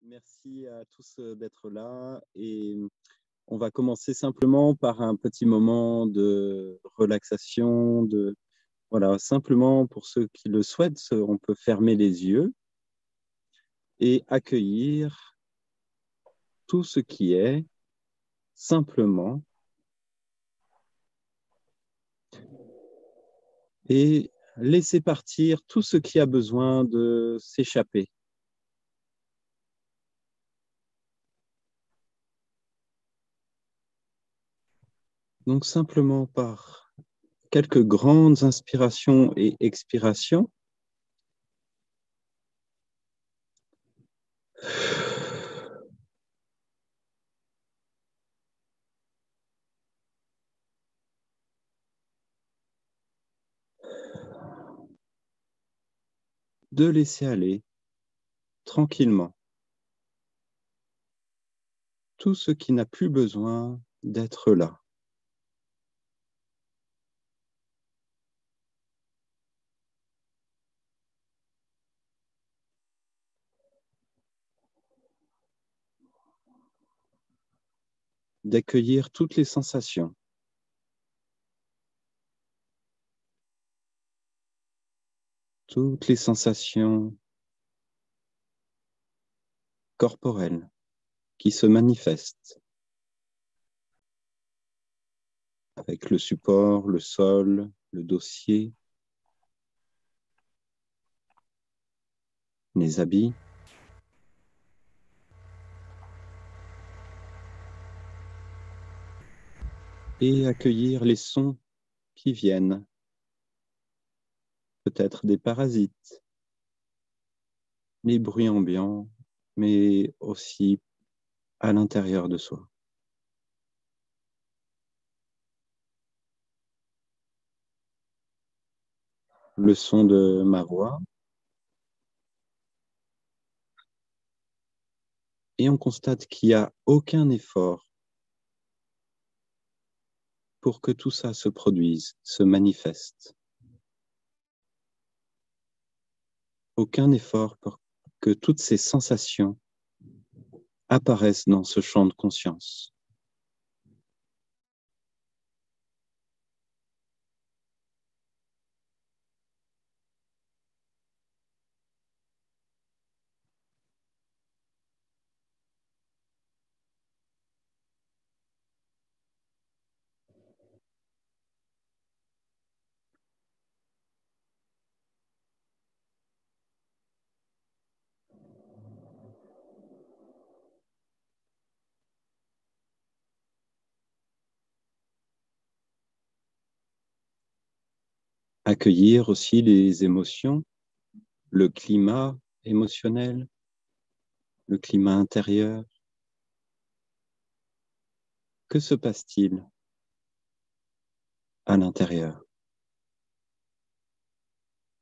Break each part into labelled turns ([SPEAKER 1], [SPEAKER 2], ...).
[SPEAKER 1] Merci à tous d'être là et on va commencer simplement par un petit moment de relaxation, voilà, simplement pour ceux qui le souhaitent, on peut fermer les yeux et accueillir tout ce qui est simplement et laisser partir tout ce qui a besoin de s'échapper. Donc simplement par quelques grandes inspirations et expirations, de laisser aller tranquillement tout ce qui n'a plus besoin d'être là. D'accueillir toutes les sensations. Toutes les sensations corporelles qui se manifestent avec le support, le sol, le dossier, les habits. Et accueillir les sons qui viennent, peut-être des parasites, les bruits ambiants, mais aussi à l'intérieur de soi. Le son de ma voix. Et on constate qu'il n'y a aucun effort pour que tout ça se produise, se manifeste. Aucun effort pour que toutes ces sensations apparaissent dans ce champ de conscience. Accueillir aussi les émotions, le climat émotionnel, le climat intérieur. Que se passe-t-il à l'intérieur?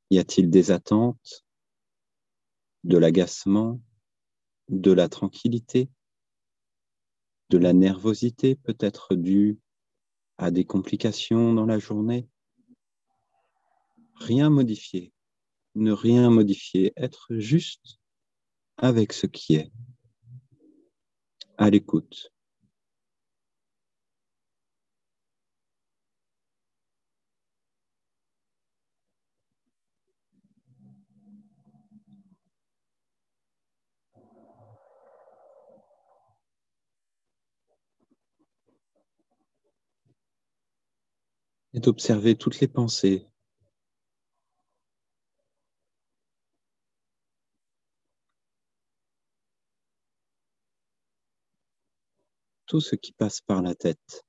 [SPEAKER 1] Y a-t-il des attentes, de l'agacement, de la tranquillité, de la nervosité peut-être due à des complications dans la journée? Rien modifier, ne rien modifier, être juste avec ce qui est, à l'écoute. Et d'observer toutes les pensées, tout ce qui passe par la tête,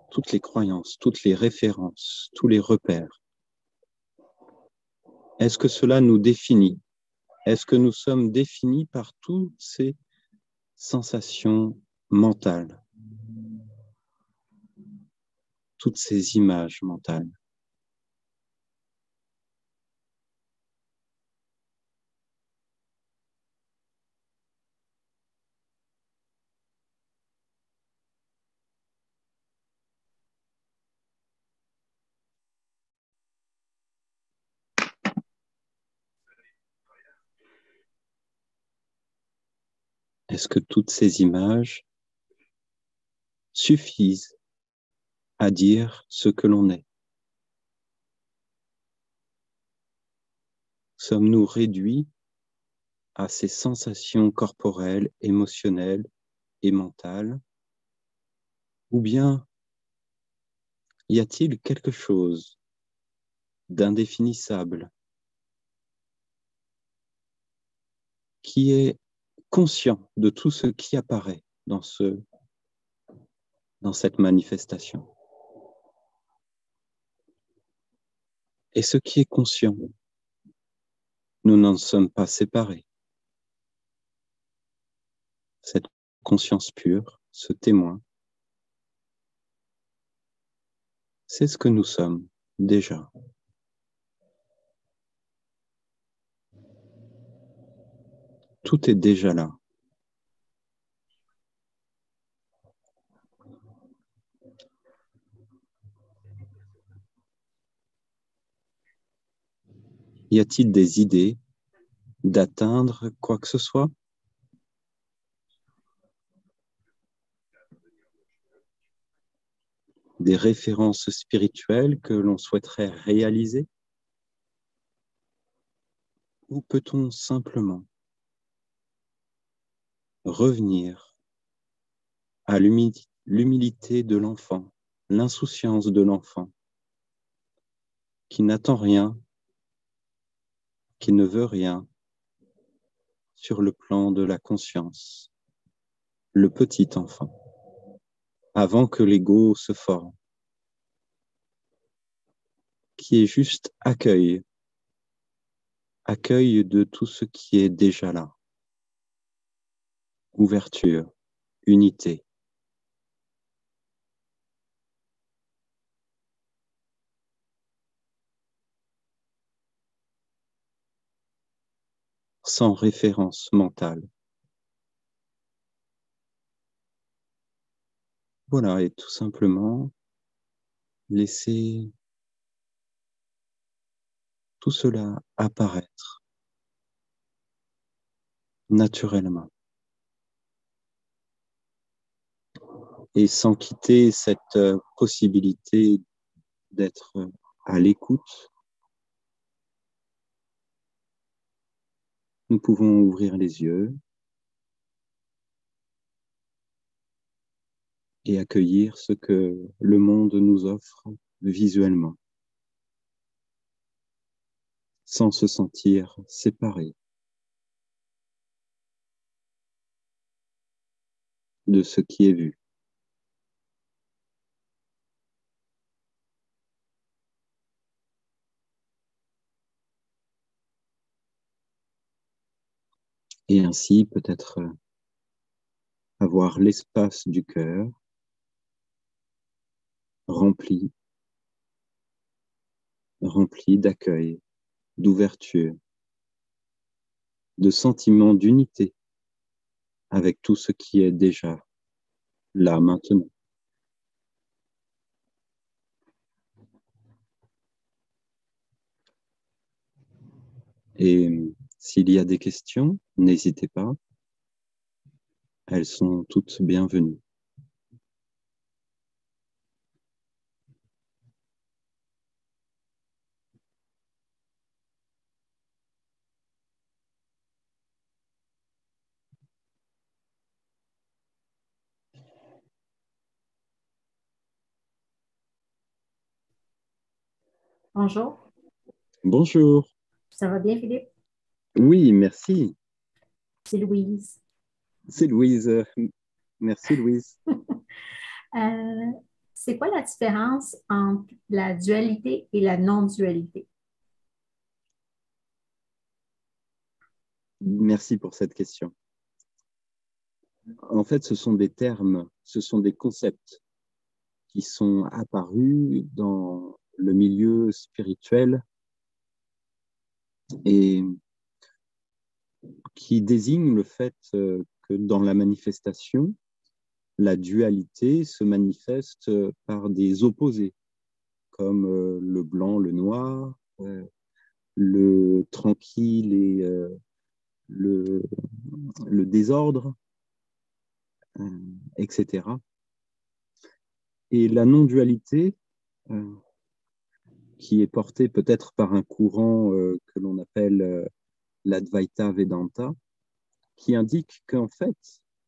[SPEAKER 1] toutes les croyances, toutes les références, tous les repères. Est-ce que cela nous définit? Est-ce que nous sommes définis par toutes ces sensations mentales, toutes ces images mentales? Est-ce que toutes ces images suffisent à dire ce que l'on est? Sommes-nous réduits à ces sensations corporelles, émotionnelles et mentales? Ou bien y a-t-il quelque chose d'indéfinissable qui est conscient de tout ce qui apparaît dans cette manifestation? Et ce qui est conscient, nous n'en sommes pas séparés. Cette conscience pure, ce témoin, c'est ce que nous sommes déjà. Tout est déjà là. Y a-t-il des idées d'atteindre quoi que ce soit? Des références spirituelles que l'on souhaiterait réaliser? Ou peut-on simplement revenir à l'humilité de l'enfant, l'insouciance de l'enfant, qui n'attend rien, qui ne veut rien sur le plan de la conscience, le petit enfant, avant que l'ego se forme, qui est juste accueil de tout ce qui est déjà là, ouverture, unité. Sans référence mentale. Voilà, et tout simplement laisser tout cela apparaître naturellement. Et sans quitter cette possibilité d'être à l'écoute, nous pouvons ouvrir les yeux et accueillir ce que le monde nous offre visuellement, sans se sentir séparé de ce qui est vu. Et ainsi peut-être avoir l'espace du cœur rempli d'accueil, d'ouverture, de sentiment d'unité avec tout ce qui est déjà là maintenant. Et s'il y a des questions, n'hésitez pas, elles sont toutes bienvenues.
[SPEAKER 2] Bonjour,
[SPEAKER 1] Bonjour.
[SPEAKER 2] ça va bien, Philippe?
[SPEAKER 1] Oui, merci.
[SPEAKER 2] C'est Louise.
[SPEAKER 1] C'est Louise. Merci, Louise.
[SPEAKER 2] Euh, c'est quoi la différence entre la dualité et la non-dualité?
[SPEAKER 1] Merci pour cette question. En fait, ce sont des termes, ce sont des concepts qui sont apparus dans le milieu spirituel et qui désignent le fait que dans la manifestation, la dualité se manifeste par des opposés, comme le blanc, le noir, le tranquille et le désordre. etc. Et la non-dualité, qui est portée peut-être par un courant que l'on appelle l'Advaita Vedanta, qui indique qu'en fait,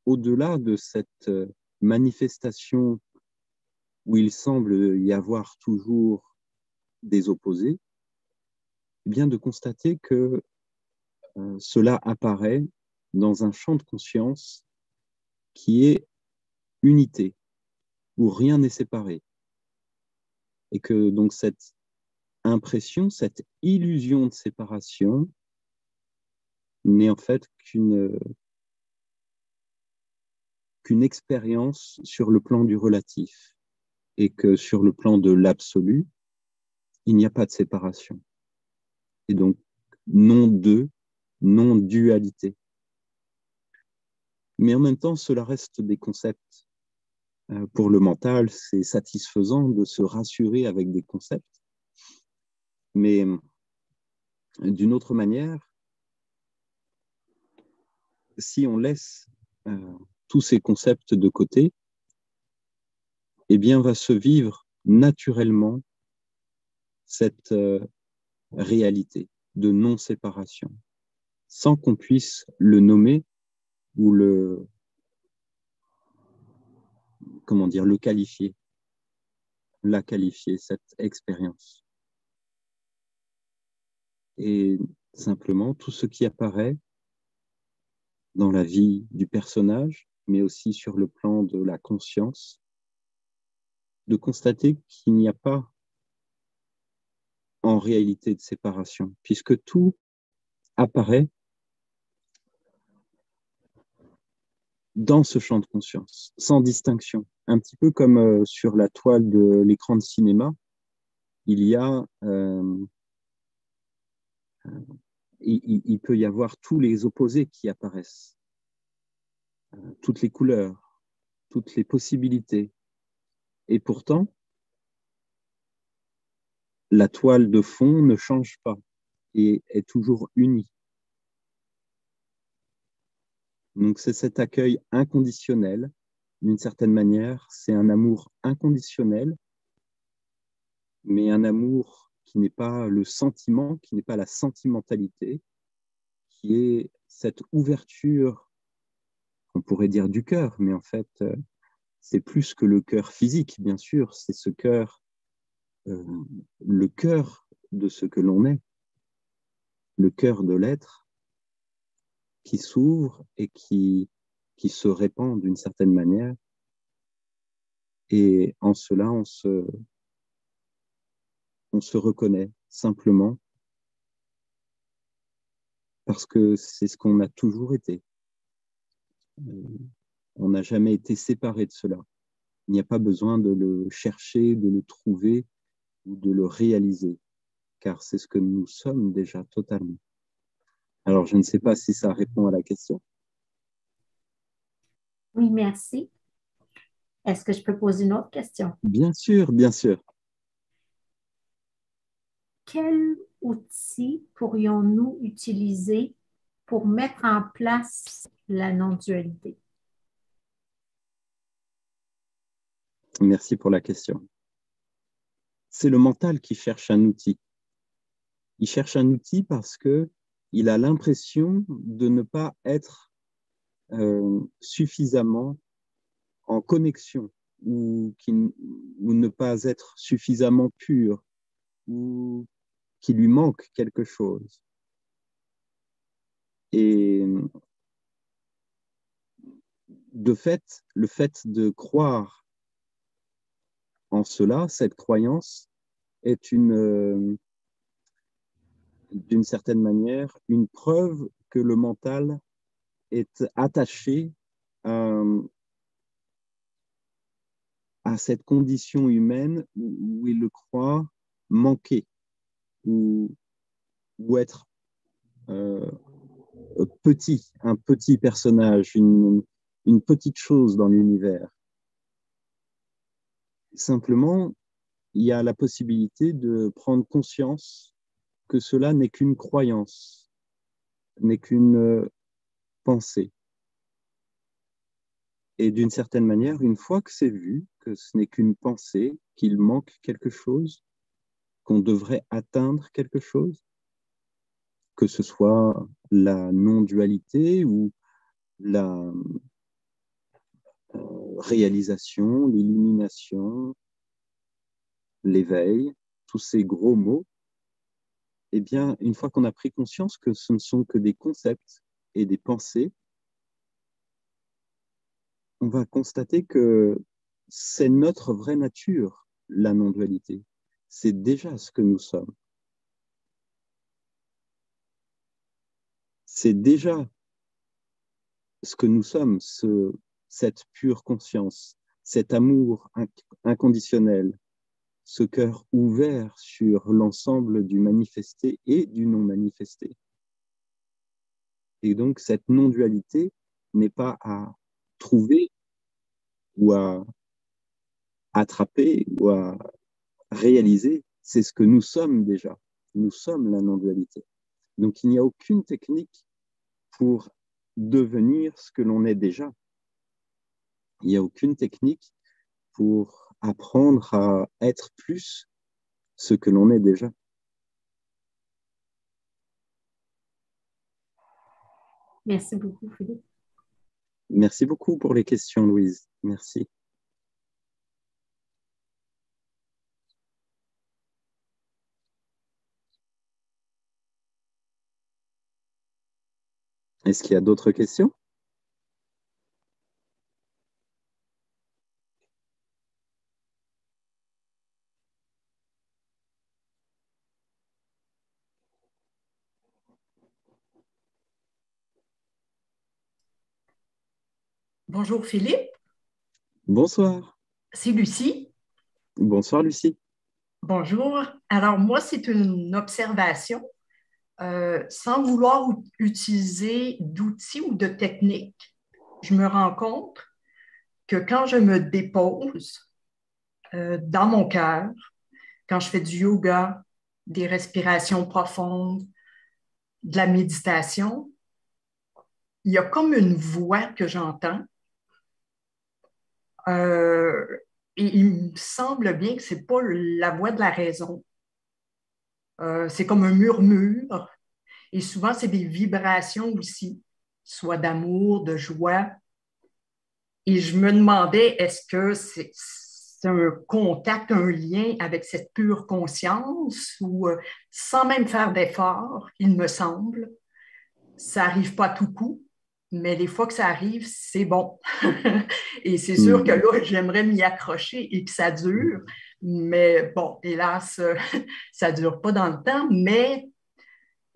[SPEAKER 1] au-delà de cette manifestation où il semble y avoir toujours des opposés, eh bien de constater que cela apparaît dans un champ de conscience qui est unité, où rien n'est séparé. Et que donc cette impression, cette illusion de séparation n'est en fait qu'une expérience sur le plan du relatif, et que sur le plan de l'absolu, il n'y a pas de séparation. Et donc, non-dualité. Mais en même temps, cela reste des concepts. Pour le mental, c'est satisfaisant de se rassurer avec des concepts. Mais d'une autre manière, si on laisse tous ces concepts de côté, eh bien, va se vivre naturellement cette réalité de non-séparation, sans qu'on puisse le nommer ou le qualifier, la qualifier, cette expérience. Et simplement, tout ce qui apparaît dans la vie du personnage, mais aussi sur le plan de la conscience, de constater qu'il n'y a pas en réalité de séparation, puisque tout apparaît dans ce champ de conscience, sans distinction. Un petit peu comme sur la toile de l'écran de cinéma, il y a, il peut y avoir tous les opposés qui apparaissent, toutes les couleurs, toutes les possibilités. Et pourtant, la toile de fond ne change pas et est toujours unie. Donc c'est cet accueil inconditionnel, d'une certaine manière, c'est un amour inconditionnel, mais un amour qui n'est pas le sentiment, qui n'est pas la sentimentalité, qui est cette ouverture, on pourrait dire du cœur, mais en fait, c'est plus que le cœur physique, bien sûr, c'est ce cœur, le cœur de ce que l'on est, le cœur de l'être qui s'ouvre et qui se répand d'une certaine manière. Et en cela, on se reconnaît simplement parce que c'est ce qu'on a toujours été. On n'a jamais été séparé de cela. Il n'y a pas besoin de le chercher, de le trouver ou de le réaliser, car c'est ce que nous sommes déjà totalement. Alors, je ne sais pas si ça répond à la question.
[SPEAKER 2] Oui, merci. Est-ce que je peux poser une autre question?
[SPEAKER 1] Bien sûr, bien sûr.
[SPEAKER 2] Quels outils pourrions-nous utiliser pour mettre en place la non-dualité?
[SPEAKER 1] Merci pour la question. C'est le mental qui cherche un outil. Il cherche un outil parce qu'il a l'impression de ne pas être suffisamment en connexion ou ne pas être suffisamment pur ou qu'il lui manque quelque chose. Et de fait, le fait de croire en cela, cette croyance, est d'une certaine manière, une preuve que le mental est attaché à cette condition humaine où il le croit manquer ou être petit, un petit personnage, une petite chose dans l'univers. Simplement, il y a la possibilité de prendre conscience que cela n'est qu'une croyance, n'est qu'une pensée. Et d'une certaine manière, une fois que c'est vu, que ce n'est qu'une pensée, qu'il manque quelque chose, qu'on devrait atteindre quelque chose, que ce soit la non-dualité ou la réalisation, l'illumination, l'éveil, tous ces gros mots, eh bien, une fois qu'on a pris conscience que ce ne sont que des concepts et des pensées, on va constater que c'est notre vraie nature, la non-dualité. C'est déjà ce que nous sommes. C'est déjà ce que nous sommes, cette pure conscience, cet amour inconditionnel, ce cœur ouvert sur l'ensemble du manifesté et du non manifesté. Et donc, cette non-dualité n'est pas à trouver ou à attraper ou à réaliser, c'est ce que nous sommes déjà. Nous sommes la non-dualité. Donc, il n'y a aucune technique pour devenir ce que l'on est déjà. Il n'y a aucune technique pour apprendre à être plus ce que l'on est déjà.
[SPEAKER 2] Merci beaucoup, Philippe.
[SPEAKER 1] Merci beaucoup pour les questions, Louise. Merci. Est-ce qu'il y a d'autres questions?
[SPEAKER 3] Bonjour Philippe,
[SPEAKER 1] Bonsoir.
[SPEAKER 3] c'est Lucie.
[SPEAKER 1] Bonsoir, Lucie.
[SPEAKER 3] Bonjour. Alors moi, c'est une observation sans vouloir utiliser d'outils ou de techniques. Je me rends compte que quand je me dépose dans mon cœur, quand je fais du yoga, des respirations profondes, de la méditation, il y a comme une voix que j'entends. Euh, et il me semble bien que ce n'est pas la voix de la raison. C'est comme un murmure. Et souvent, c'est des vibrations aussi, soit d'amour, de joie. Et je me demandais, est-ce que c'est un contact, un lien avec cette pure conscience ou sans même faire d'effort, il me semble. Ça n'arrive pas tout coup, mais les fois que ça arrive, c'est bon. Et c'est sûr que là, j'aimerais m'y accrocher et que ça dure. Mais bon, hélas, ça ne dure pas dans le temps, mais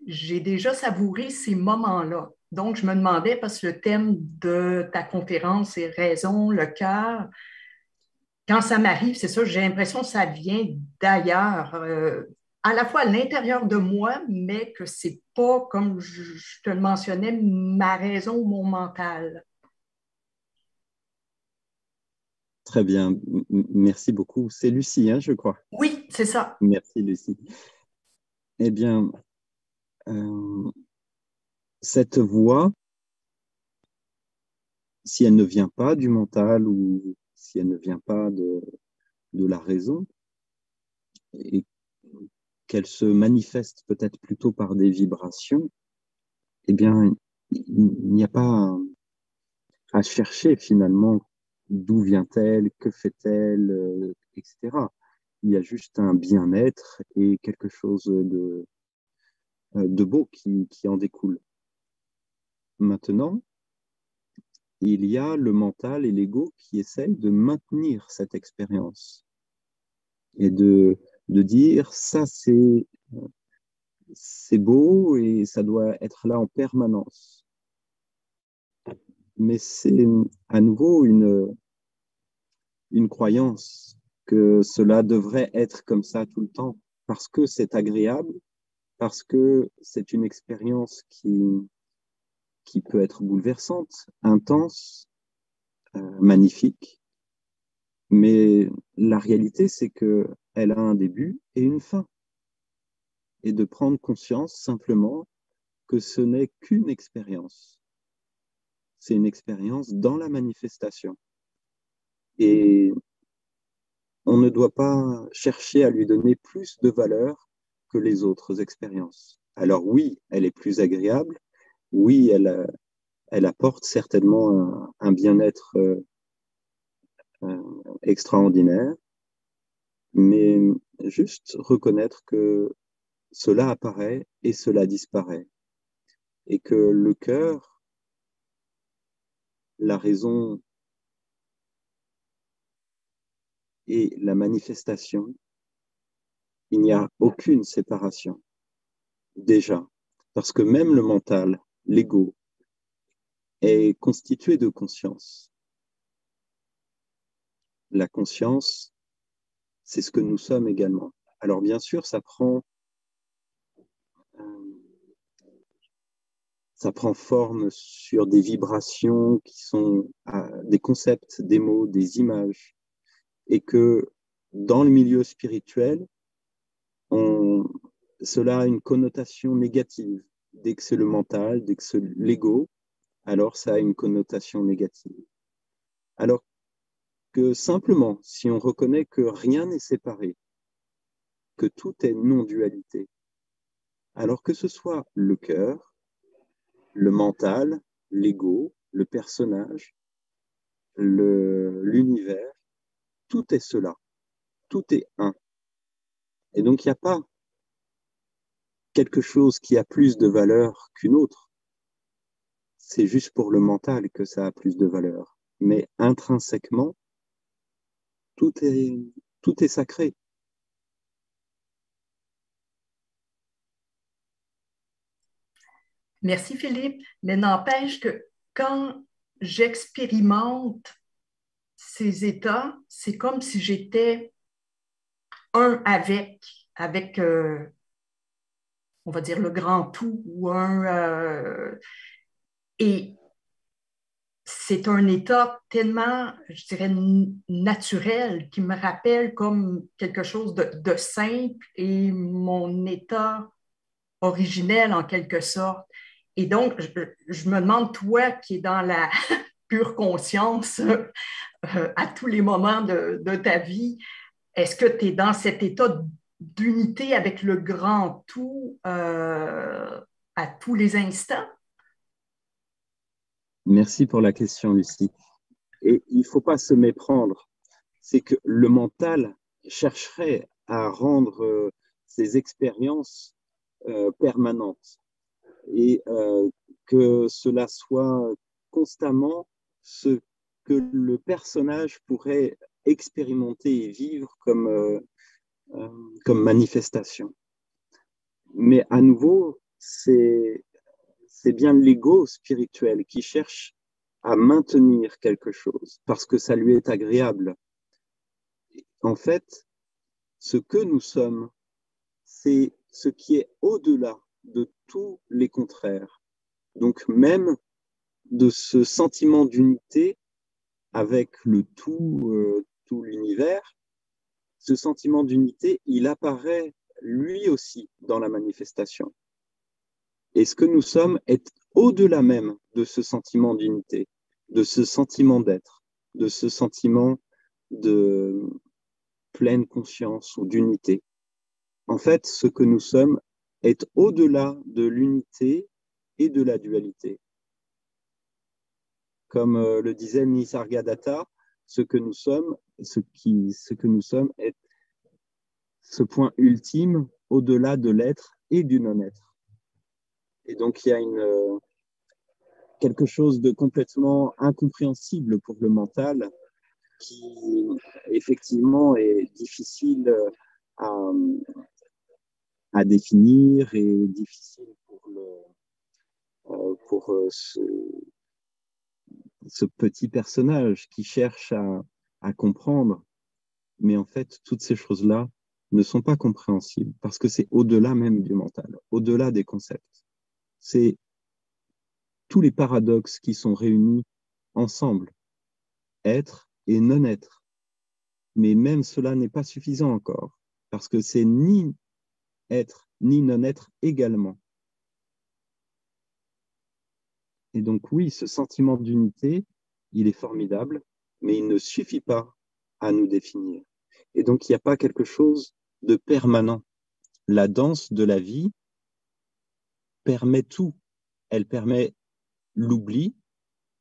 [SPEAKER 3] j'ai déjà savouré ces moments-là. Donc, je me demandais, parce que le thème de ta conférence, c'est raison, le cœur. Quand ça m'arrive, c'est ça, j'ai l'impression que ça vient d'ailleurs, à la fois à l'intérieur de moi, mais que c'est pas, comme je te le mentionnais, ma raison ou mon mental.
[SPEAKER 1] Très bien. Merci beaucoup. C'est Lucie, hein, je crois.
[SPEAKER 3] Oui, c'est ça.
[SPEAKER 1] Merci, Lucie. Eh bien, cette voix, si elle ne vient pas du mental ou si elle ne vient pas de la raison, et qu'elle se manifeste peut-être plutôt par des vibrations, eh bien, il n'y a pas à chercher finalement d'où vient-elle, que fait-elle, etc. Il y a juste un bien-être et quelque chose de beau qui en découle. Maintenant, il y a le mental et l'ego qui essayent de maintenir cette expérience et de dire ça c'est beau et ça doit être là en permanence. Mais c'est à nouveau une croyance que cela devrait être comme ça tout le temps parce que c'est agréable, parce que c'est une expérience qui peut être bouleversante, intense, magnifique. Mais la réalité, c'est qu'elle a un début et une fin. Et de prendre conscience simplement que ce n'est qu'une expérience. c'est une expérience dans la manifestation. Et on ne doit pas chercher à lui donner plus de valeur que les autres expériences. Alors oui, elle est plus agréable, oui, elle apporte certainement un bien-être extraordinaire, mais juste reconnaître que cela apparaît et cela disparaît, et que le cœur, la raison et la manifestation, il n'y a aucune séparation, déjà, parce que même le mental, l'ego, est constitué de conscience. La conscience, c'est ce que nous sommes également. Alors bien sûr, ça prend forme sur des vibrations qui sont des concepts, des mots, des images, et que dans le milieu spirituel, cela a une connotation négative. Dès que c'est le mental, dès que c'est l'ego, alors ça a une connotation négative. Alors que simplement, si on reconnaît que rien n'est séparé, que tout est non-dualité, alors que ce soit le cœur, le mental, l'ego, le personnage, l'univers, tout est cela, tout est un. Et donc il n'y a pas quelque chose qui a plus de valeur qu'une autre. C'est juste pour le mental que ça a plus de valeur. Mais intrinsèquement, tout est sacré.
[SPEAKER 3] Merci Philippe, mais n'empêche que quand j'expérimente ces états, c'est comme si j'étais un avec on va dire le grand tout, et c'est un état tellement, je dirais, naturel qui me rappelle comme quelque chose de simple et mon état originel en quelque sorte. Et donc, je me demande, toi qui es dans la pure conscience à tous les moments de ta vie, est-ce que tu es dans cet état d'unité avec le grand tout à tous les instants?
[SPEAKER 1] Merci pour la question, Lucie. Et il ne faut pas se méprendre. C'est que le mental chercherait à rendre ces expériences permanentes et que cela soit constamment ce que le personnage pourrait expérimenter et vivre comme manifestation. Mais à nouveau, c'est bien l'ego spirituel qui cherche à maintenir quelque chose parce que ça lui est agréable. En fait, ce que nous sommes, c'est ce qui est au-delà de tous les contraires. Donc même de ce sentiment d'unité avec le tout l'univers, ce sentiment d'unité, il apparaît lui aussi dans la manifestation. Et ce que nous sommes est au-delà même de ce sentiment d'unité, de ce sentiment d'être, de ce sentiment de pleine conscience ou d'unité. En fait, ce que nous sommes est au-delà de l'unité et de la dualité. Comme le disait Nisargadatta, ce que nous sommes est ce point ultime au-delà de l'être et du non-être. Et donc, il y a quelque chose de complètement incompréhensible pour le mental qui, effectivement, est difficile à définir et difficile pour ce petit personnage qui cherche à comprendre. Mais en fait, toutes ces choses-là ne sont pas compréhensibles parce que c'est au-delà même du mental, au-delà des concepts. C'est tous les paradoxes qui sont réunis ensemble, être et non-être. Mais même cela n'est pas suffisant encore, parce que c'est ni être ni non-être également. Et donc oui, ce sentiment d'unité, il est formidable, mais il ne suffit pas à nous définir. Et donc il n'y a pas quelque chose de permanent. La danse de la vie permet tout. Elle permet l'oubli,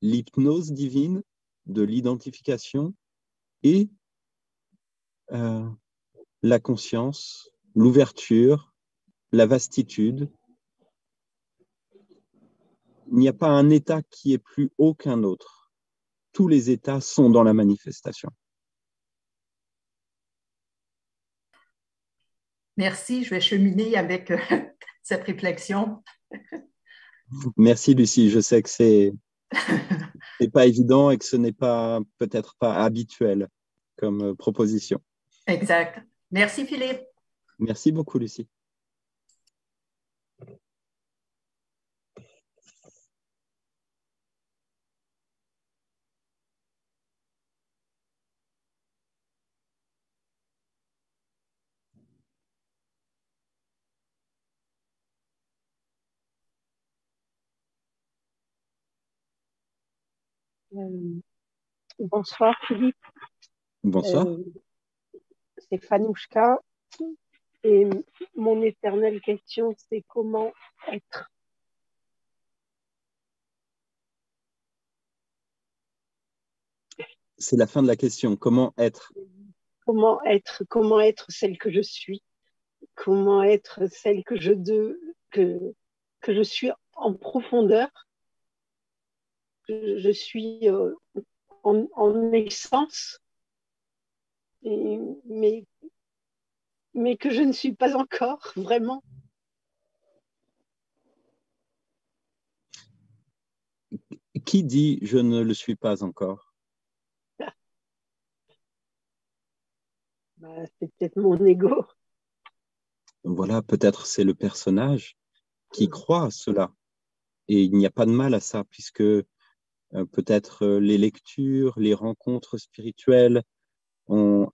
[SPEAKER 1] l'hypnose divine, de l'identification et euh, la conscience, l'ouverture, la vastitude. Il n'y a pas un état qui est plus haut qu'un autre. Tous les états sont dans la manifestation.
[SPEAKER 3] Merci, je vais cheminer avec cette réflexion.
[SPEAKER 1] Merci Lucie, je sais que c'est pas évident et que ce n'est pas peut-être pas habituel comme proposition.
[SPEAKER 3] Exact. Merci Philippe.
[SPEAKER 1] Merci beaucoup Lucie.
[SPEAKER 4] Bonsoir Philippe,
[SPEAKER 1] Bonsoir.
[SPEAKER 4] c'est Fanouchka et mon éternelle question c'est comment être.
[SPEAKER 1] C'est la fin de la question. Comment être?
[SPEAKER 4] Comment être celle que je suis, comment être celle que je suis en profondeur, que je suis en essence, mais que je ne suis pas encore vraiment.
[SPEAKER 1] Qui dit je ne le suis pas encore?
[SPEAKER 4] C'est peut-être mon ego.
[SPEAKER 1] Voilà, peut-être c'est le personnage qui croit à cela. Et il n'y a pas de mal à ça, puisque peut-être les lectures, les rencontres spirituelles ont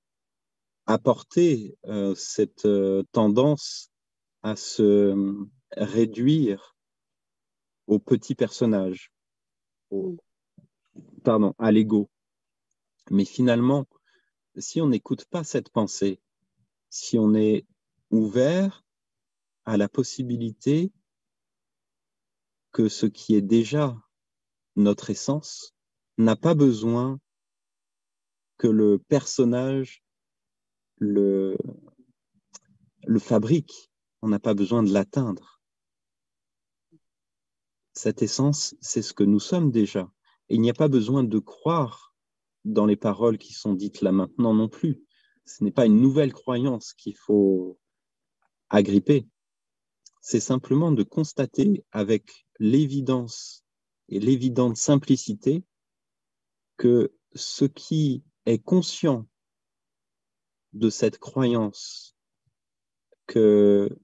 [SPEAKER 1] apporté cette tendance à se réduire au petit personnage, à l'ego. Mais finalement, si on n'écoute pas cette pensée, si on est ouvert à la possibilité que ce qui est déjà notre essence n'a pas besoin que le personnage le fabrique, on n'a pas besoin de l'atteindre. Cette essence, c'est ce que nous sommes déjà. Et il n'y a pas besoin de croire dans les paroles qui sont dites là maintenant non plus. Ce n'est pas une nouvelle croyance qu'il faut agripper. C'est simplement de constater avec l'évidence et l'évidente simplicité que ce qui est conscient de cette croyance que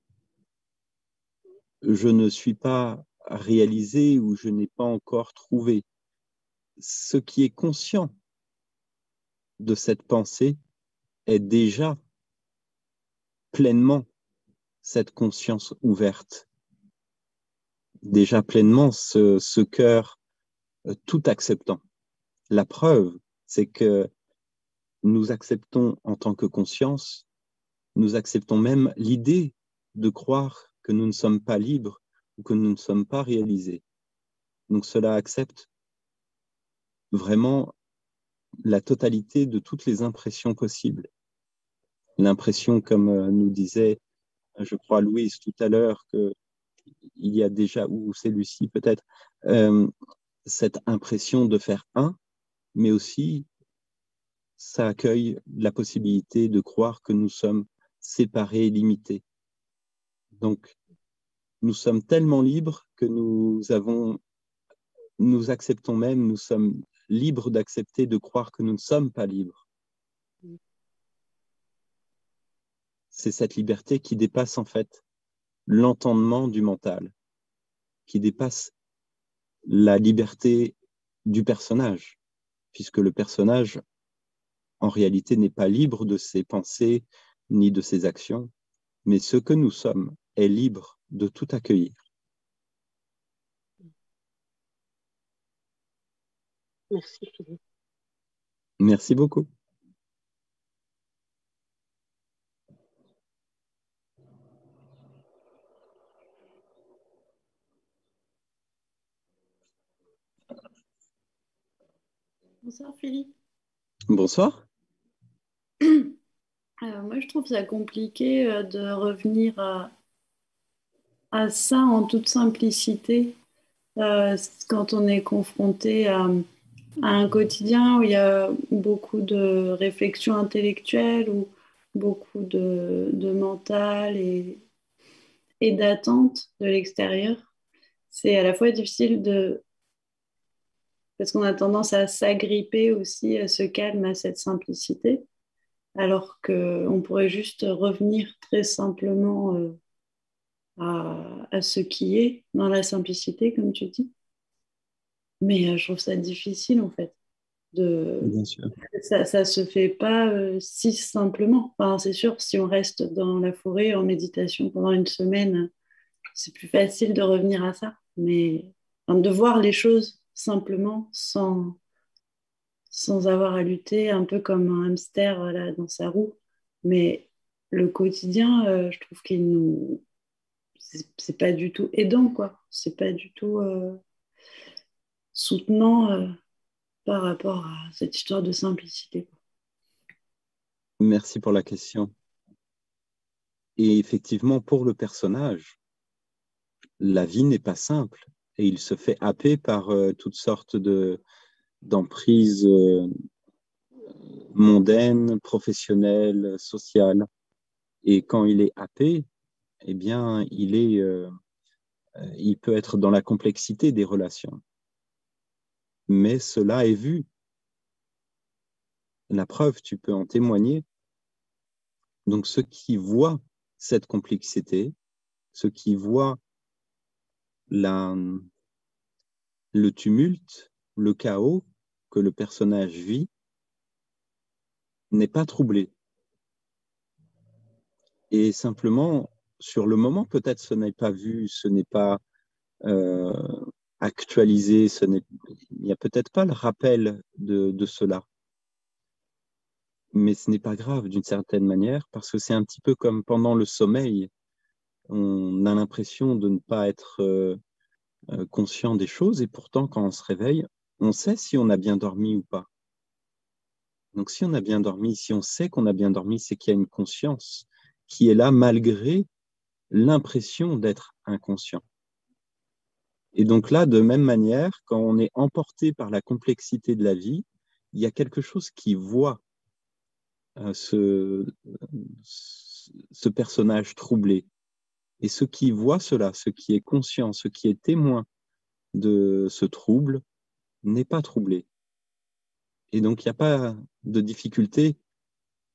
[SPEAKER 1] je ne suis pas réalisé ou je n'ai pas encore trouvé, ce qui est conscient de cette pensée est déjà pleinement cette conscience ouverte, déjà pleinement ce cœur tout acceptant. La preuve, c'est que nous acceptons en tant que conscience, nous acceptons même l'idée de croire que nous ne sommes pas libres ou que nous ne sommes pas réalisés. Donc cela accepte vraiment la totalité de toutes les impressions possibles. L'impression, comme nous disait, je crois, Louise tout à l'heure, qu'il y a déjà, ou c'est Lucie peut-être, cette impression de faire un, mais aussi ça accueille la possibilité de croire que nous sommes séparés et limités. Donc, nous sommes tellement libres que nous acceptons même, nous sommes libres d'accepter de croire que nous ne sommes pas libres. C'est cette liberté qui dépasse en fait l'entendement du mental, qui dépasse la liberté du personnage, puisque le personnage, en réalité, n'est pas libre de ses pensées ni de ses actions, mais ce que nous sommes est libre de tout accueillir.
[SPEAKER 4] Merci Philippe.
[SPEAKER 1] Merci beaucoup.
[SPEAKER 5] Bonsoir Philippe.
[SPEAKER 1] Bonsoir.
[SPEAKER 5] Moi, je trouve ça compliqué de revenir à ça en toute simplicité quand on est confronté à un quotidien où il y a beaucoup de réflexion intellectuelle ou beaucoup de mental et d'attente de l'extérieur. C'est à la fois difficile parce qu'on a tendance à s'agripper aussi à ce calme, à cette simplicité, alors qu'on pourrait juste revenir très simplement à ce qui est dans la simplicité, comme tu dis. Mais je trouve ça difficile, en fait.
[SPEAKER 1] Bien sûr.
[SPEAKER 5] Ça se fait pas si simplement. Enfin, c'est sûr, si on reste dans la forêt en méditation pendant une semaine, c'est plus facile de revenir à ça. Mais enfin, de voir les choses simplement sans avoir à lutter, un peu comme un hamster là, dans sa roue. Mais le quotidien, je trouve qu'il nous... C'est pas du tout aidant, quoi. C'est pas du tout soutenant par rapport à cette histoire de simplicité.
[SPEAKER 1] Merci pour la question. Et effectivement, pour le personnage, la vie n'est pas simple et il se fait happer par toutes sortes d'emprises mondaines, professionnelles, sociales. Et quand il est happé, eh bien, il peut être dans la complexité des relations. Mais cela est vu. La preuve, tu peux en témoigner. Donc, ceux qui voient cette complexité, ceux qui voient le tumulte, le chaos que le personnage vit, n'est pas troublé. Et simplement, sur le moment, peut-être ce n'est pas vu, ce n'est pas actualisé, il n'y a peut-être pas le rappel de cela. Mais ce n'est pas grave d'une certaine manière, parce que c'est un petit peu comme pendant le sommeil. On a l'impression de ne pas être conscient des choses, et pourtant, quand on se réveille, on sait si on a bien dormi ou pas. Donc, si on a bien dormi, si on sait qu'on a bien dormi, c'est qu'il y a une conscience qui est là malgré l'impression d'être inconscient. Et donc là, de même manière, quand on est emporté par la complexité de la vie, il y a quelque chose qui voit ce personnage troublé. Et ce qui voit cela, ce qui est conscient, ce qui est témoin de ce trouble, n'est pas troublé. Et donc, il n'y a pas de difficulté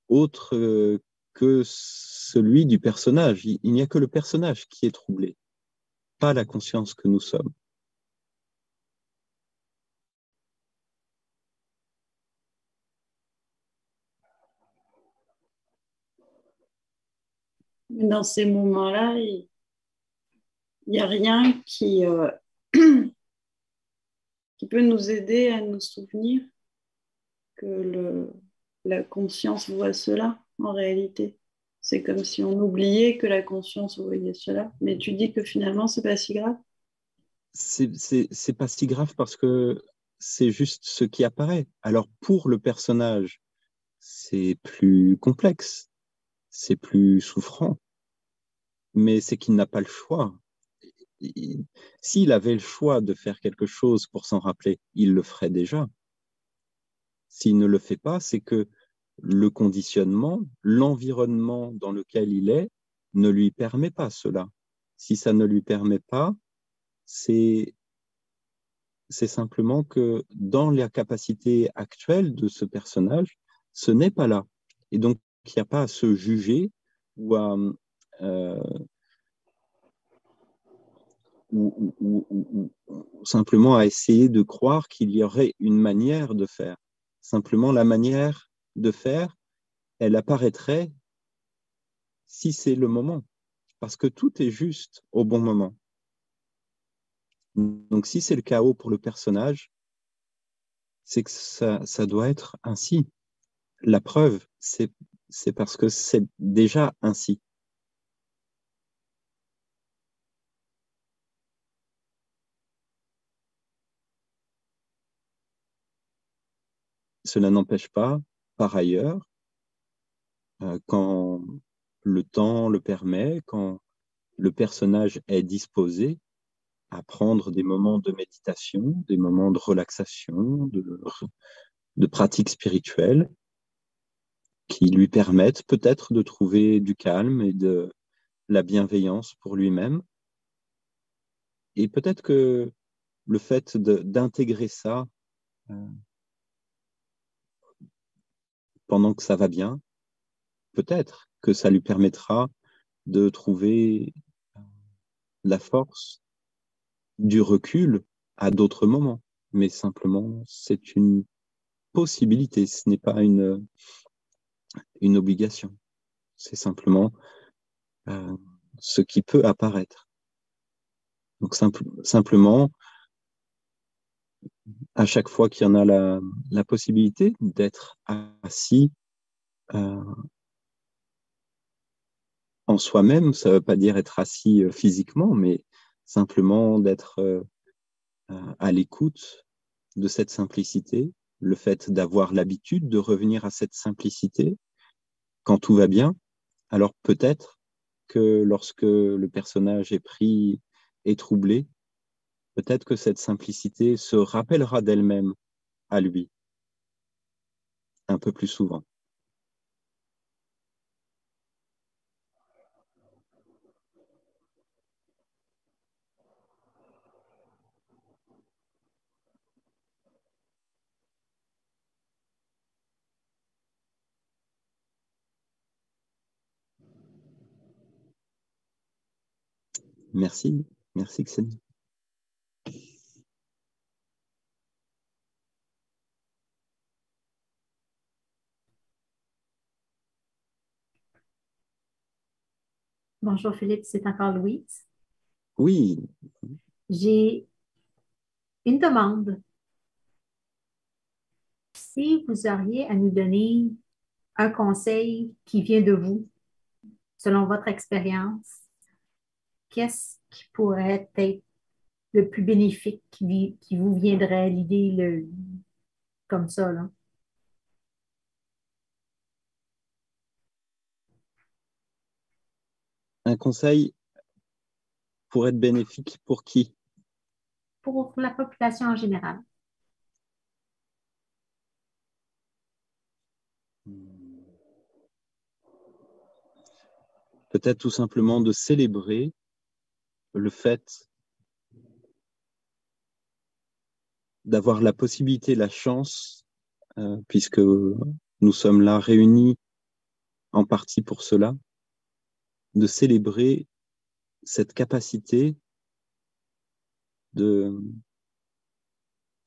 [SPEAKER 1] autre que celui du personnage. Il n'y a que le personnage qui est troublé, pas la conscience que nous sommes.
[SPEAKER 5] Dans ces moments-là, il n'y a rien qui peut nous aider à nous souvenir que la conscience voit cela en réalité. C'est comme si on oubliait que la conscience voyait cela. Mais tu dis que finalement, c'est pas si grave.
[SPEAKER 1] C'est pas si grave parce que c'est juste ce qui apparaît. Alors pour le personnage, c'est plus complexe, c'est plus souffrant, mais c'est qu'il n'a pas le choix. S'il avait le choix de faire quelque chose pour s'en rappeler, il le ferait déjà. S'il ne le fait pas, c'est que le conditionnement, l'environnement dans lequel il est, ne lui permet pas cela. Si ça ne lui permet pas, c'est simplement que dans la capacité actuelle de ce personnage, ce n'est pas là. Et donc, il n'y a pas à se juger ou à ou simplement à essayer de croire qu'il y aurait une manière de faire. Simplement, la manière de faire, elle apparaîtrait si c'est le moment, parce que tout est juste au bon moment. Donc, si c'est le chaos pour le personnage, c'est que ça doit être ainsi. La preuve, c'est parce que c'est déjà ainsi. Cela n'empêche pas, par ailleurs, quand le temps le permet, quand le personnage est disposé à prendre des moments de méditation, des moments de relaxation, de pratique spirituelle, qui lui permettent peut-être de trouver du calme et de la bienveillance pour lui-même. Et peut-être que le fait d'intégrer ça pendant que ça va bien, peut-être que ça lui permettra de trouver la force du recul à d'autres moments. Mais simplement, c'est une possibilité, ce n'est pas une obligation. C'est simplement ce qui peut apparaître. Donc simplement, à chaque fois qu'il y en a la possibilité d'être assis en soi-même, ça ne veut pas dire être assis physiquement, mais simplement d'être à l'écoute de cette simplicité, le fait d'avoir l'habitude de revenir à cette simplicité quand tout va bien, alors peut-être que lorsque le personnage est pris et troublé, peut-être que cette simplicité se rappellera d'elle-même à lui un peu plus souvent. Merci, merci Xenia.
[SPEAKER 2] Bonjour Philippe, c'est encore Louise.
[SPEAKER 1] Oui,
[SPEAKER 2] J'ai une demande. Si vous auriez à nous donner un conseil qui vient de vous, selon votre expérience, qu'est-ce qui pourrait être le plus bénéfique qui vous viendrait à l'idée comme ça, là?
[SPEAKER 1] un conseil pour être bénéfique pour qui?
[SPEAKER 2] Pour la population en général.
[SPEAKER 1] Peut-être tout simplement de célébrer le fait d'avoir la possibilité, la chance, puisque nous sommes là réunis en partie pour cela, de célébrer cette capacité de,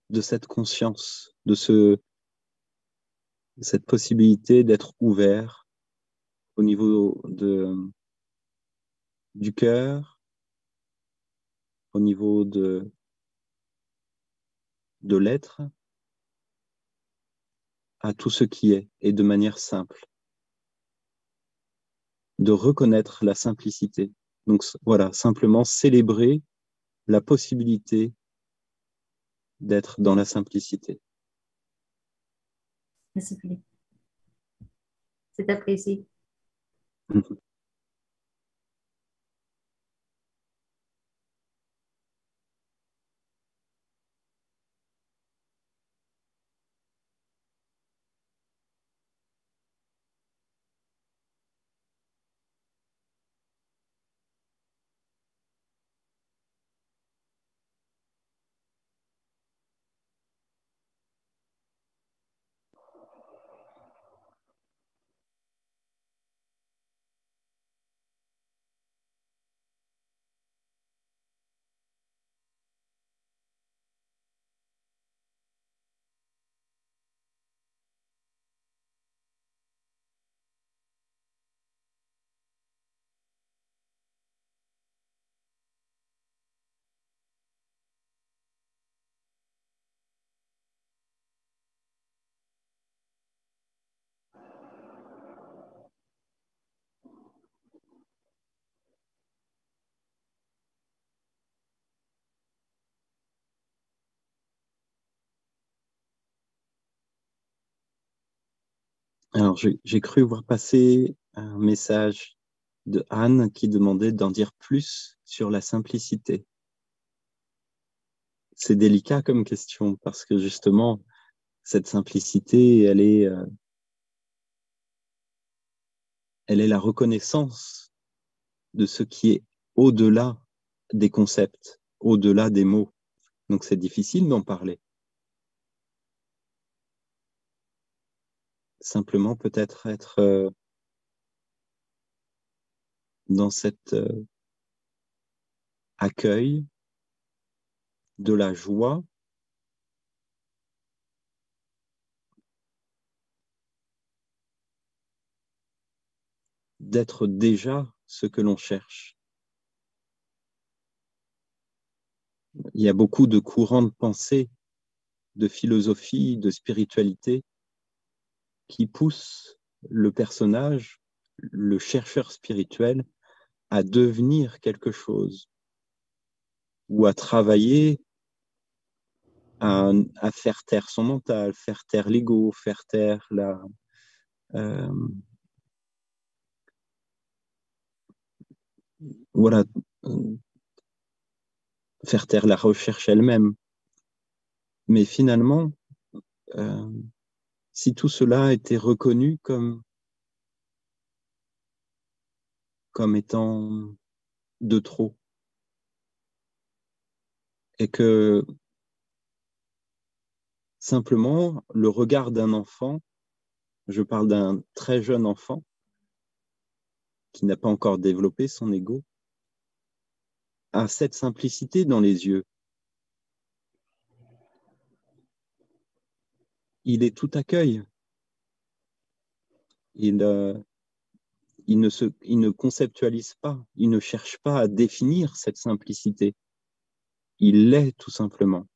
[SPEAKER 1] de cette conscience, cette possibilité d'être ouvert au niveau du cœur, au niveau de l'être, à tout ce qui est, et de manière simple, de reconnaître la simplicité. Donc voilà, simplement célébrer la possibilité d'être dans la simplicité.
[SPEAKER 2] Merci Philippe. C'est apprécié.
[SPEAKER 1] Alors, j'ai cru voir passer un message de Anne qui demandait d'en dire plus sur la simplicité. C'est délicat comme question parce que justement, cette simplicité, elle est la reconnaissance de ce qui est au-delà des concepts, au-delà des mots. Donc, c'est difficile d'en parler. Simplement, peut-être être dans cet accueil de la joie d'être déjà ce que l'on cherche. Il y a beaucoup de courants de pensée, de philosophie, de spiritualité qui poussent le personnage, le chercheur spirituel, à devenir quelque chose ou à travailler à faire taire son mental, faire taire l'ego, faire taire euh, voilà, faire taire la recherche elle-même. Mais finalement, si tout cela était reconnu comme étant de trop, et que simplement le regard d'un enfant, je parle d'un très jeune enfant qui n'a pas encore développé son ego, a cette simplicité dans les yeux. Il est tout accueil. Il ne conceptualise pas, il ne cherche pas à définir cette simplicité. Il l'est tout simplement.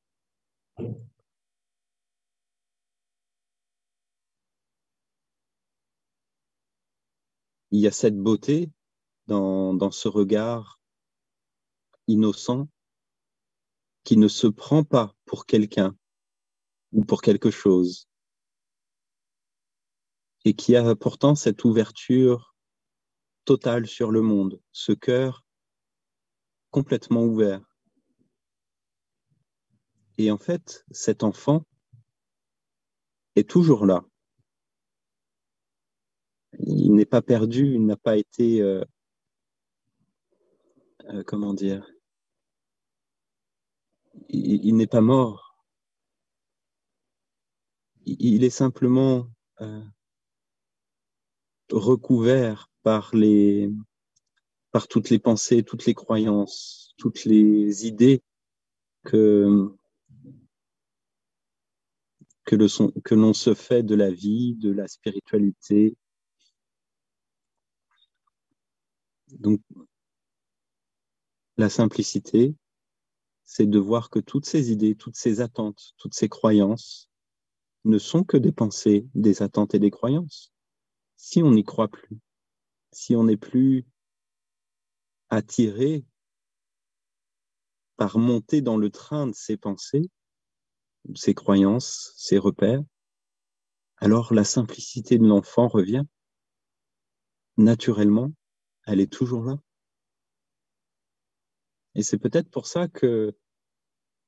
[SPEAKER 1] Il y a cette beauté dans ce regard innocent qui ne se prend pas pour quelqu'un ou pour quelque chose et qui a pourtant cette ouverture totale sur le monde, ce cœur complètement ouvert. Et en fait, cet enfant est toujours là. Il n'est pas perdu, il n'a pas été, comment dire, il n'est pas mort. Il est simplement recouvert par toutes les pensées, toutes les croyances, toutes les idées que l'on se fait de la vie, de la spiritualité. Donc, la simplicité, c'est de voir que toutes ces idées, toutes ces attentes, toutes ces croyances ne sont que des pensées, des attentes et des croyances. Si on n'y croit plus, si on n'est plus attiré par monter dans le train de ces pensées, ces croyances, ces repères, alors la simplicité de l'enfant revient. Naturellement, elle est toujours là. Et c'est peut-être pour ça que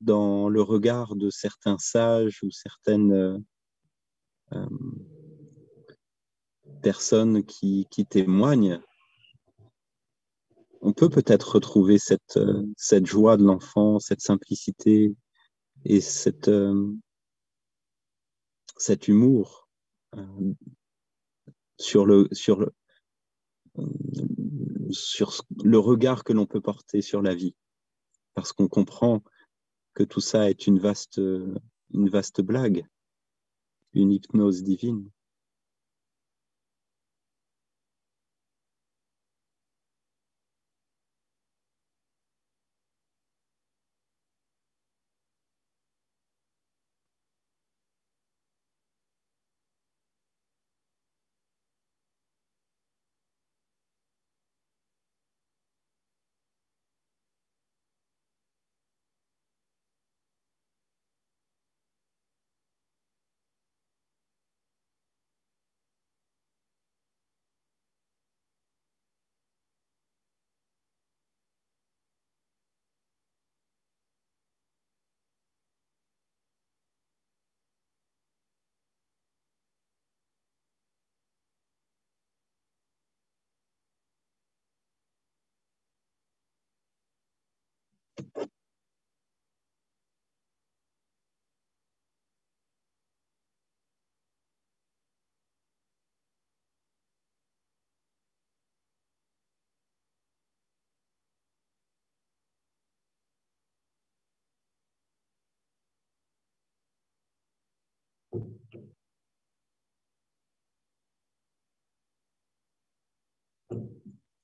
[SPEAKER 1] dans le regard de certains sages ou certaines euh, personnes qui témoignent, on peut peut-être retrouver cette joie de l'enfant, cette simplicité et cet humour sur le regard que l'on peut porter sur la vie. Parce qu'on comprend que tout ça est une vaste blague, une hypnose divine.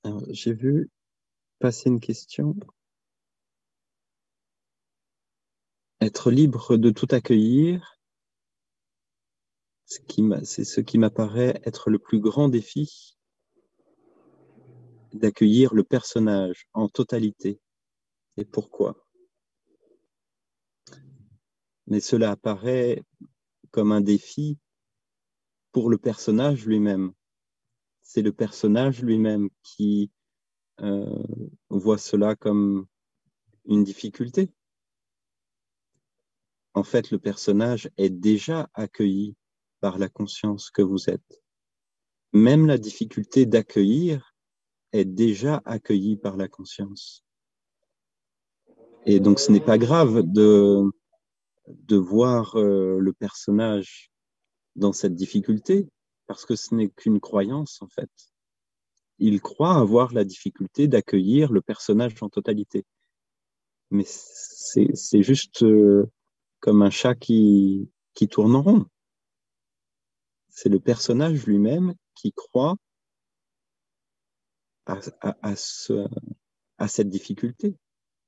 [SPEAKER 1] Alors, j'ai vu passer une question. Être libre de tout accueillir, c'est ce qui m'apparaît être le plus grand défi, d'accueillir le personnage en totalité. Et pourquoi? Mais cela apparaît comme un défi pour le personnage lui-même. C'est le personnage lui-même qui voit cela comme une difficulté. En fait, le personnage est déjà accueilli par la conscience que vous êtes. Même la difficulté d'accueillir est déjà accueillie par la conscience. Et donc, ce n'est pas grave de voir le personnage dans cette difficulté, parce que ce n'est qu'une croyance, en fait. Il croit avoir la difficulté d'accueillir le personnage en totalité. Mais c'est juste comme un chat qui tourne en rond. C'est le personnage lui-même qui croit à cette difficulté.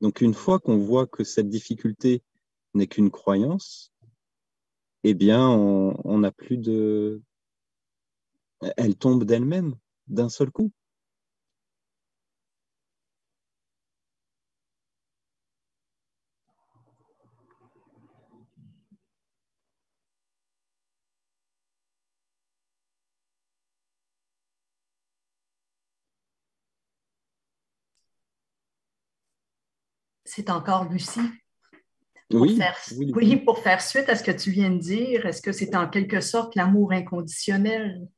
[SPEAKER 1] Donc, une fois qu'on voit que cette difficulté n'est qu'une croyance, eh bien, on n'a plus de... Elle tombe d'elle-même, d'un seul coup.
[SPEAKER 3] C'est encore Lucie.
[SPEAKER 1] Oui,
[SPEAKER 3] Oui, pour faire suite à ce que tu viens de dire, est-ce que c'est en quelque sorte l'amour inconditionnel?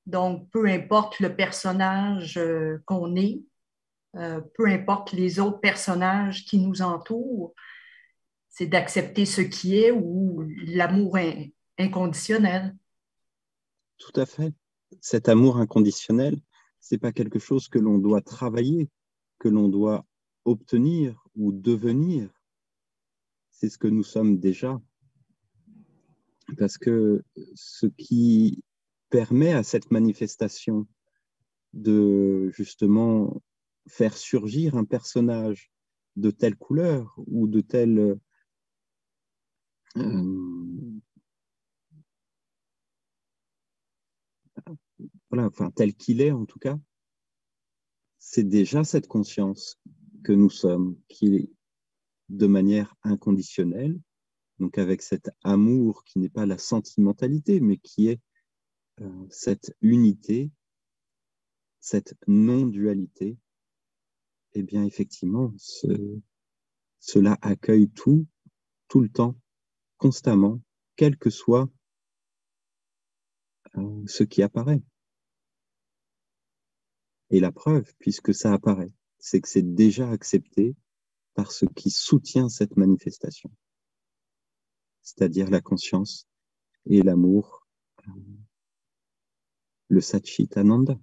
[SPEAKER 3] Donc, peu importe le personnage qu'on est, peu importe les autres personnages qui nous entourent, c'est d'accepter ce qui est ou l'amour inconditionnel.
[SPEAKER 1] tout à fait. Cet amour inconditionnel, c'est pas quelque chose que l'on doit travailler, que l'on doit obtenir ou devenir. C'est ce que nous sommes déjà. Parce que ce qui permet à cette manifestation de justement faire surgir un personnage de telle couleur ou de telle voilà, enfin tel qu'il est en tout cas, c'est déjà cette conscience que nous sommes, qui est de manière inconditionnelle, donc avec cet amour qui n'est pas la sentimentalité, mais qui est cette unité, cette non-dualité. Eh bien, effectivement, cela accueille tout le temps, constamment, quel que soit ce qui apparaît. Et la preuve, puisque ça apparaît, c'est que c'est déjà accepté par ce qui soutient cette manifestation, c'est-à-dire la conscience et l'amour, le Satchitananda.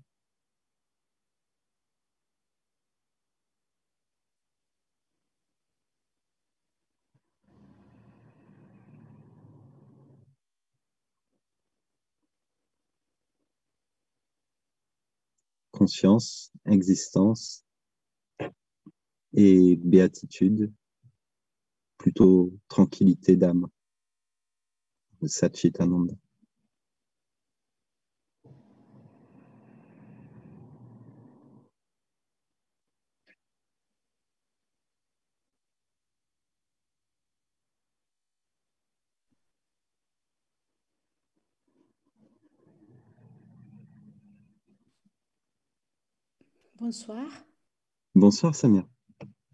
[SPEAKER 1] Conscience, existence et béatitude, plutôt tranquillité d'âme, le Satchitananda.
[SPEAKER 6] Bonsoir.
[SPEAKER 1] Bonsoir Samia.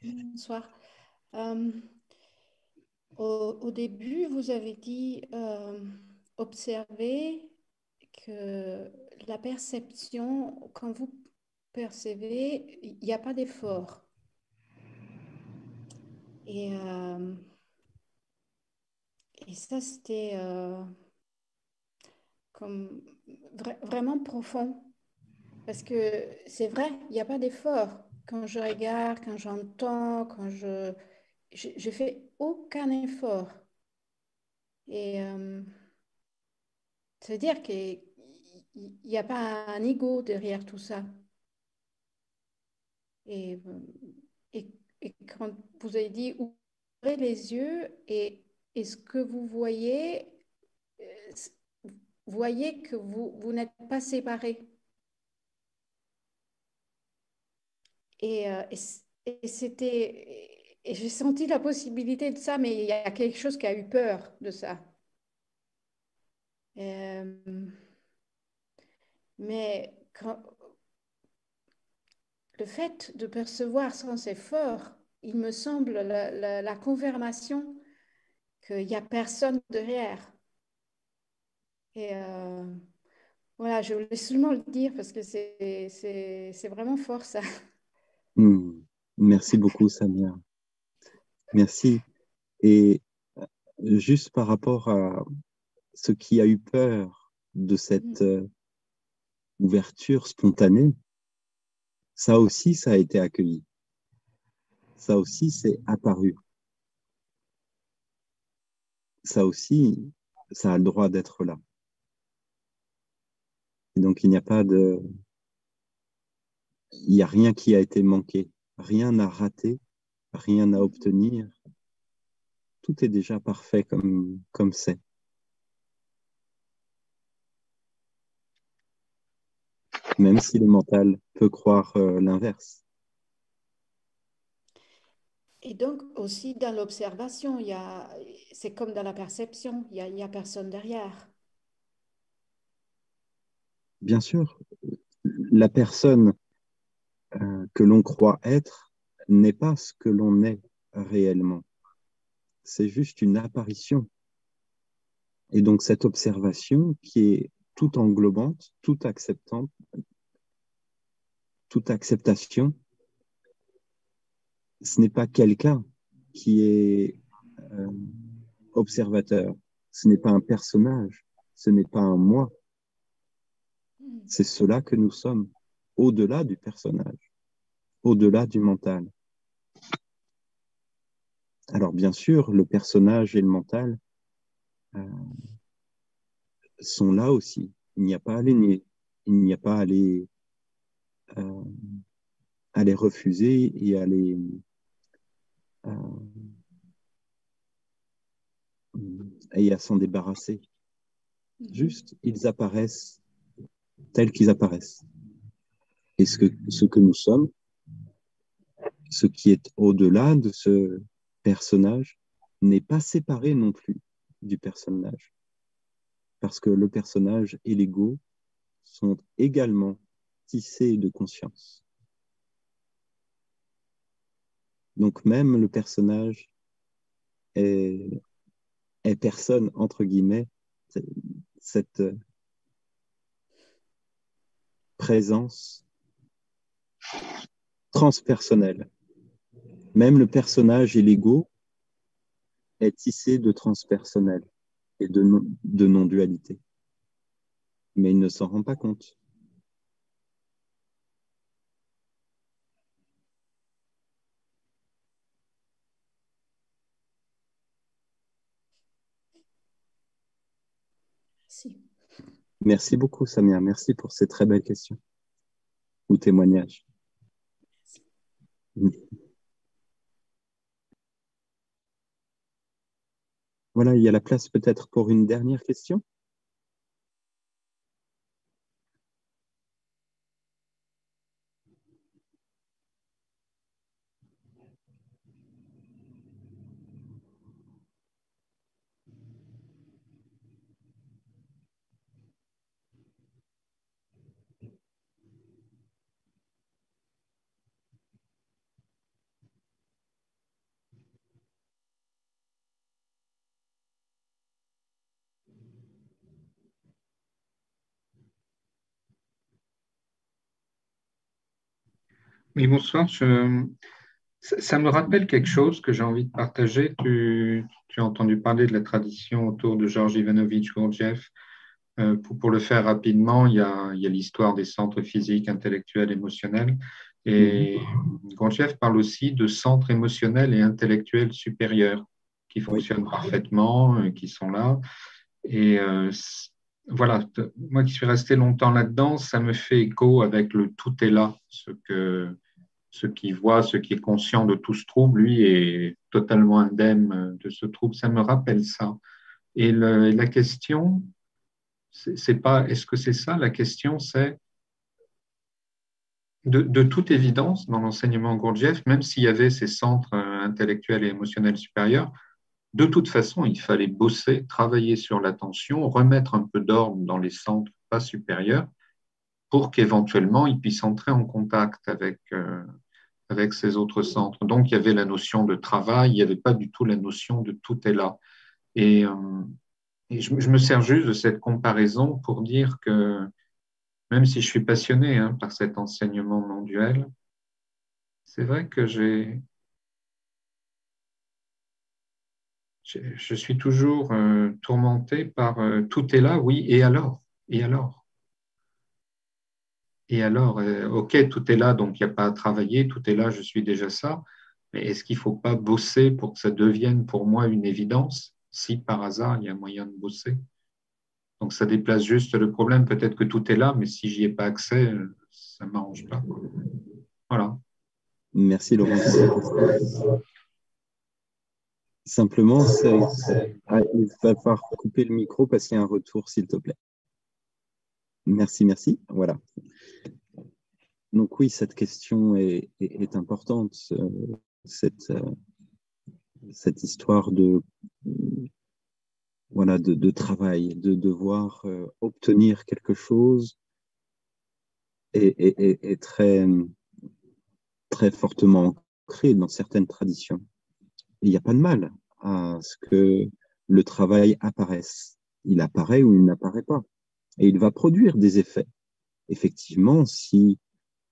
[SPEAKER 6] Bonsoir. Au début, vous avez dit observer que la perception, quand vous percevez, il n'y a pas d'effort. Et, euh, et ça, c'était comme vraiment profond. Parce que c'est vrai, il n'y a pas d'effort. Quand je regarde, quand j'entends, quand je fais aucun effort. Et ça veut dire qu'il n'y a pas un ego derrière tout ça. Et, et, et quand vous avez dit ouvrez les yeux et ce que vous euh, voyez que vous n'êtes pas séparés. Et c'était, et j'ai senti la possibilité de ça, mais il y a quelque chose qui a eu peur de ça. Euh, mais le fait de percevoir sans effort, il me semble la confirmation qu'il n'y a personne derrière. Et voilà, je voulais seulement le dire parce que c'est vraiment fort ça.
[SPEAKER 1] Hmm. Merci beaucoup, Samia. Merci. Et juste par rapport à ce qui a eu peur de cette ouverture spontanée, ça aussi, ça a été accueilli. Ça aussi, c'est apparu. Ça aussi, ça a le droit d'être là. Et donc, il n'y a pas de... Il n'y a rien qui a été manqué. Rien à rater, rien à obtenir. Tout est déjà parfait comme c'est. Même si le mental peut croire l'inverse.
[SPEAKER 6] Et donc aussi dans l'observation, c'est comme dans la perception, il y a personne derrière.
[SPEAKER 1] Bien sûr, la personne que l'on croit être n'est pas ce que l'on est réellement. C'est juste une apparition. Et donc cette observation qui est tout englobante, tout acceptante, toute acceptation, ce n'est pas quelqu'un qui est euh, observateur, ce n'est pas un personnage, ce n'est pas un moi, c'est cela que nous sommes, au-delà du personnage, au-delà du mental. Alors bien sûr, le personnage et le mental euh, sont là aussi. Il n'y a pas à les nier, il n'y a pas euh, à les refuser euh, et à s'en débarrasser. Juste, ils apparaissent tels qu'ils apparaissent. Et ce que nous sommes, ce qui est au-delà de ce personnage, n'est pas séparé non plus du personnage. Parce que le personnage et l'ego sont également tissés de conscience. Donc même le personnage est, est personne, entre guillemets, cette présence transpersonnelle. Même le personnage et l'ego est tissé de transpersonnel et de non-dualité. Mais il ne s'en rend pas compte.
[SPEAKER 6] Si.
[SPEAKER 1] Merci beaucoup, Samia. Merci pour ces très belles questions ou témoignages. Voilà, il y a la place peut-être pour une dernière question.
[SPEAKER 7] Oui, bonsoir. Ça me rappelle quelque chose que j'ai envie de partager. Tu as entendu parler de la tradition autour de Georges Ivanovitch Gurdjieff. Pour le faire rapidement, il y a l'histoire des centres physiques, intellectuels, émotionnels. Et Gurdjieff parle aussi de centres émotionnels et intellectuels supérieurs qui fonctionnent parfaitement, qui sont là. Et voilà, moi qui suis resté longtemps là-dedans, ça me fait écho avec le tout est là, ce qui voit, ce qui est conscient de tout ce trouble, lui est totalement indemne de ce trouble. Ça me rappelle ça. Et la question, c'est pas est-ce que c'est ça? La question, c'est de toute évidence, dans l'enseignement Gurdjieff, même s'il y avait ces centres intellectuels et émotionnels supérieurs, de toute façon, il fallait bosser, travailler sur l'attention, remettre un peu d'ordre dans les centres pas supérieurs pour qu'éventuellement, ils puissent entrer en contact avec ces autres centres. Donc, il y avait la notion de travail, il n'y avait pas du tout la notion de tout est là. Et je me sers juste de cette comparaison pour dire que même si je suis passionné par cet enseignement non duel, c'est vrai que je suis toujours tourmenté par tout est là, oui, et alors? Et alors? Et alors, ok, tout est là, donc il n'y a pas à travailler, tout est là, je suis déjà ça, mais est-ce qu'il ne faut pas bosser pour que ça devienne pour moi une évidence, si par hasard il y a moyen de bosser? Donc ça déplace juste le problème, peut-être que tout est là, mais si j'y ai pas accès, ça ne m'arrange pas. Voilà.
[SPEAKER 1] Merci Laurent. Simplement, il va falloir couper le micro parce qu'il y a un retour, s'il te plaît. Merci, merci. Voilà. Donc oui, cette question est importante, cette histoire de travail, de devoir obtenir quelque chose est très, très fortement ancré dans certaines traditions. Il n'y a pas de mal à ce que le travail apparaisse. Il apparaît ou il n'apparaît pas. Et il va produire des effets. Effectivement, si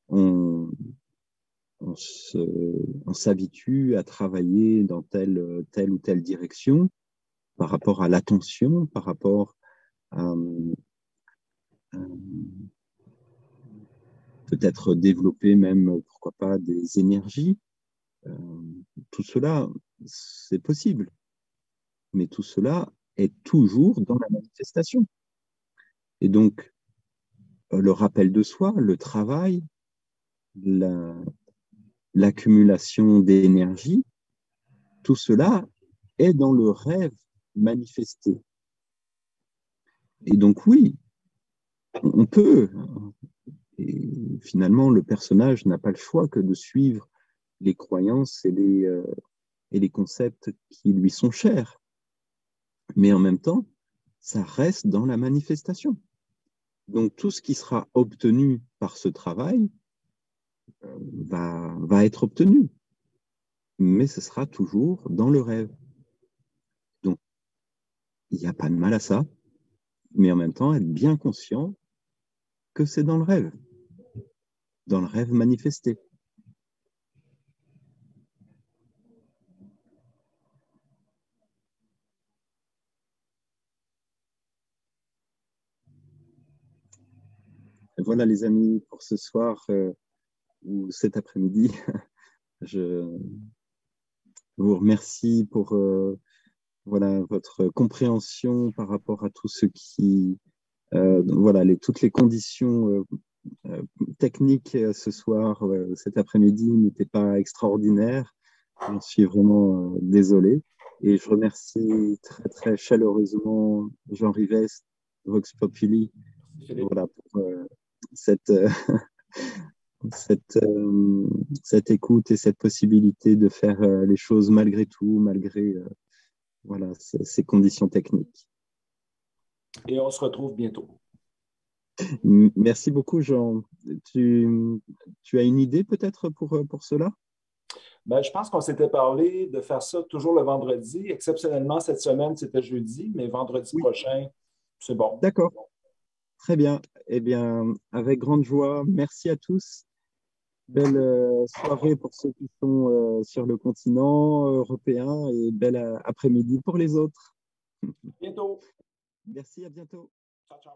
[SPEAKER 1] on s'habitue à travailler dans telle ou telle direction, par rapport à l'attention, par rapport à peut-être développer même, pourquoi pas, des énergies. Tout cela, c'est possible. Mais tout cela est toujours dans la manifestation. Et donc, le rappel de soi, le travail, l'accumulation d'énergie, tout cela est dans le rêve manifesté. Et donc, oui, on peut. Et finalement, le personnage n'a pas le choix que de suivre les croyances et les concepts qui lui sont chers. Mais en même temps, ça reste dans la manifestation. Donc, tout ce qui sera obtenu par ce travail va être obtenu. Mais ce sera toujours dans le rêve. Donc, il n'y a pas de mal à ça. Mais en même temps, être bien conscient que c'est dans le rêve manifesté. Voilà les amis pour ce soir ou cet après-midi. Je vous remercie pour votre compréhension par rapport à tout ce qui toutes les conditions techniques ce soir, cet après-midi n'étaient pas extraordinaires. J'en suis vraiment désolé. Et je remercie très, très chaleureusement Jean Rivest, Vox Populi, pour cette écoute et cette possibilité de faire les choses malgré tout, malgré ces conditions techniques.
[SPEAKER 8] Et on se retrouve bientôt.
[SPEAKER 1] Merci beaucoup, Jean. Tu as une idée peut-être pour cela?
[SPEAKER 8] Ben, je pense qu'on s'était parlé de faire ça toujours le vendredi. Exceptionnellement, cette semaine, c'était jeudi, mais vendredi prochain, c'est bon.
[SPEAKER 1] D'accord. Très bien. Eh bien, avec grande joie, merci à tous. Belle soirée pour ceux qui sont sur le continent européen et bel après-midi pour les autres.
[SPEAKER 8] Bientôt.
[SPEAKER 1] Merci, à bientôt.
[SPEAKER 8] Ciao, ciao.